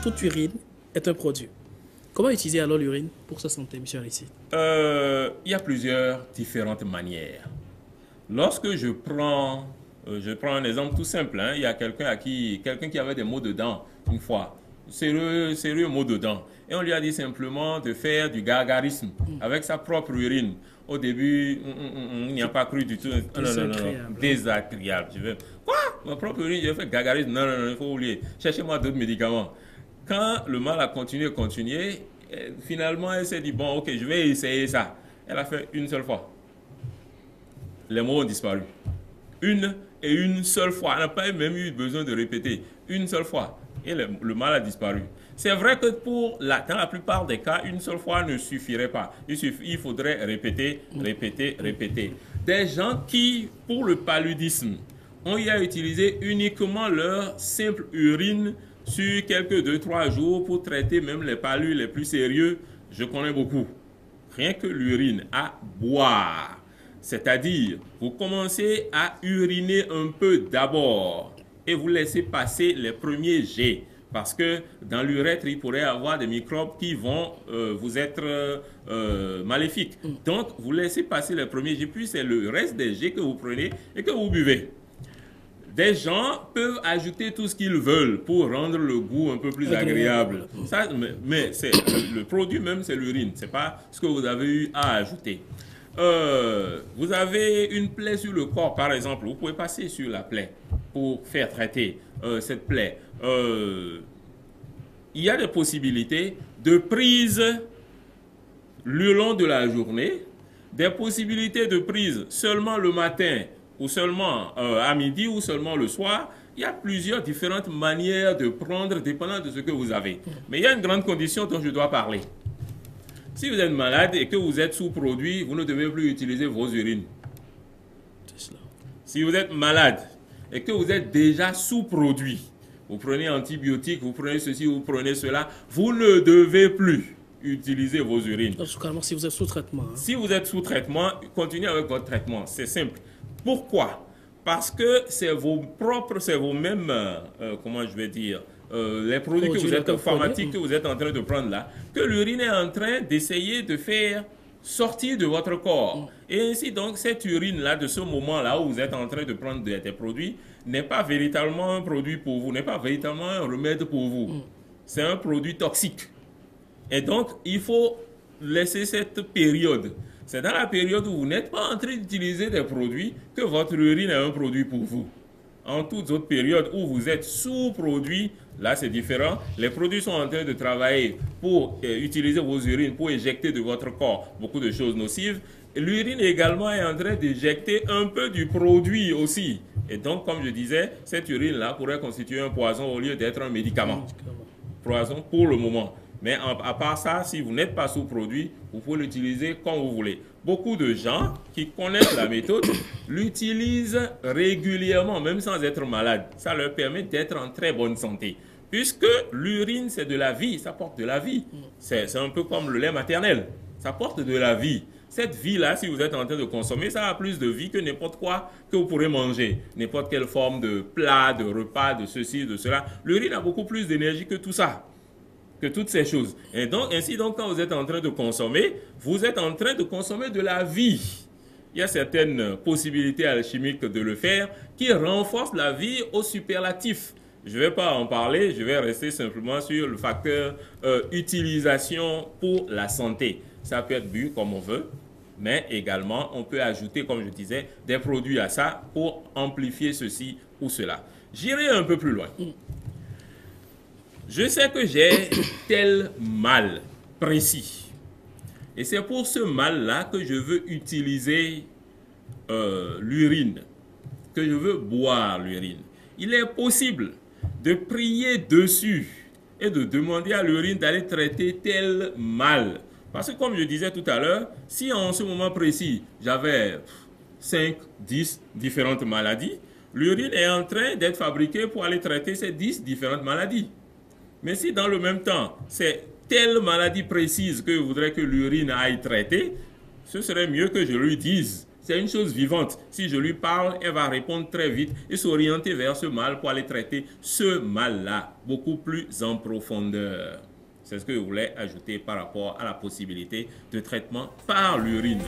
toute urine est un produit. Comment utiliser alors l'urine pour sa santé, monsieur Aristide? Il y a plusieurs différentes manières. Lorsque je prends un exemple tout simple, hein, il y a quelqu'un qui avait des maux de dents une fois, sérieux maux de dents, et on lui a dit simplement de faire du gargarisme avec sa propre urine. Au début, on n'y a pas cru du tout. Désagréable. Désagréable. Quoi? Ma propre urine, j'ai fait gargarisme. Non, il faut oublier. Cherchez-moi d'autres médicaments. Quand le mal a continué, finalement, elle s'est dit, bon, ok, je vais essayer ça. Elle a fait une seule fois. Les mots ont disparu. Une seule fois. Elle n'a pas même eu besoin de répéter. Une seule fois. Et le mal a disparu. C'est vrai que dans la plupart des cas, une seule fois ne suffirait pas. Il faudrait répéter. Des gens qui, pour le paludisme, ont eu à utiliser uniquement leur simple urine sur quelques 2-3 jours pour traiter même les palus les plus sérieux, je connais beaucoup. Rien que l'urine à boire. C'est-à-dire, vous commencez à uriner un peu d'abord et vous laissez passer les premiers jets. Parce que dans l'urètre, il pourrait y avoir des microbes qui vont vous être maléfiques. Donc, vous laissez passer les premiers jets, puis c'est le reste des jets que vous prenez et que vous buvez. Des gens peuvent ajouter tout ce qu'ils veulent pour rendre le goût un peu plus agréable. Ça, mais le produit même, c'est l'urine. Ce n'est pas ce que vous avez eu à ajouter. Vous avez une plaie sur le corps, par exemple. Vous pouvez passer sur la plaie pour faire traiter cette plaie. Il y a des possibilités de prise le long de la journée, des possibilités de prise seulement le matin ou seulement à midi ou seulement le soir. Il y a plusieurs différentes manières de prendre dépendant de ce que vous avez. Mais il y a une grande condition dont je dois parler. Si vous êtes malade et que vous êtes sous-produit, vous ne devez plus utiliser vos urines. C'est cela. Si vous êtes malade et que vous êtes déjà sous-produit, vous prenez antibiotiques, vous prenez ceci, vous prenez cela, vous ne devez plus utiliser vos urines. Carrément, si vous êtes sous traitement. Hein. Si vous êtes sous traitement, continuez avec votre traitement. C'est simple. Pourquoi? Parce que c'est vos mêmes, comment je vais dire, les produits que vous êtes pharmaceutiques que vous êtes en train de prendre là, que l'urine est en train d'essayer de faire sortir de votre corps. Et ainsi donc, cette urine-là, de ce moment-là où vous êtes en train de prendre des produits, n'est pas véritablement un produit pour vous, n'est pas véritablement un remède pour vous. C'est un produit toxique. Et donc, il faut laisser cette période. C'est dans la période où vous n'êtes pas en train d'utiliser des produits que votre urine est un produit pour vous. En toutes autres périodes où vous êtes sous-produit, là c'est différent. Les produits sont en train de travailler pour utiliser vos urines, pour éjecter de votre corps beaucoup de choses nocives. L'urine également est en train d'éjecter un peu du produit aussi. Et donc, comme je disais, cette urine-là pourrait constituer un poison au lieu d'être un médicament. Poison pour le moment. Mais à part ça, si vous n'êtes pas sous-produit, vous pouvez l'utiliser quand vous voulez. Beaucoup de gens qui connaissent la méthode l'utilisent régulièrement, même sans être malade. Ça leur permet d'être en très bonne santé. Puisque l'urine, c'est de la vie, ça porte de la vie. C'est un peu comme le lait maternel. Ça porte de la vie. Cette vie-là, si vous êtes en train de consommer, ça a plus de vie que n'importe quoi que vous pourrez manger. N'importe quelle forme de plat, de repas, de ceci, de cela. L'urine a beaucoup plus d'énergie que tout ça. Que toutes ces choses. Et donc, ainsi, donc, quand vous êtes en train de consommer, vous êtes en train de consommer de la vie. Il y a certaines possibilités alchimiques de le faire qui renforcent la vie au superlatif. Je ne vais pas en parler, je vais rester simplement sur le facteur utilisation pour la santé. Ça peut être bu comme on veut, mais également, on peut ajouter, comme je disais, des produits à ça pour amplifier ceci ou cela. J'irai un peu plus loin. Je sais que j'ai tel mal précis. Et c'est pour ce mal-là que je veux utiliser l'urine, que je veux boire l'urine. Il est possible de prier dessus et de demander à l'urine d'aller traiter tel mal. Parce que comme je disais tout à l'heure, si en ce moment précis, j'avais 5, 10 différentes maladies, l'urine est en train d'être fabriquée pour aller traiter ces 10 différentes maladies. Mais si dans le même temps, c'est telle maladie précise que je voudrais que l'urine aille traiter, ce serait mieux que je lui dise. c'est une chose vivante. Si je lui parle, elle va répondre très vite et s'orienter vers ce mal pour aller traiter ce mal-là beaucoup plus en profondeur. C'est ce que je voulais ajouter par rapport à la possibilité de traitement par l'urine.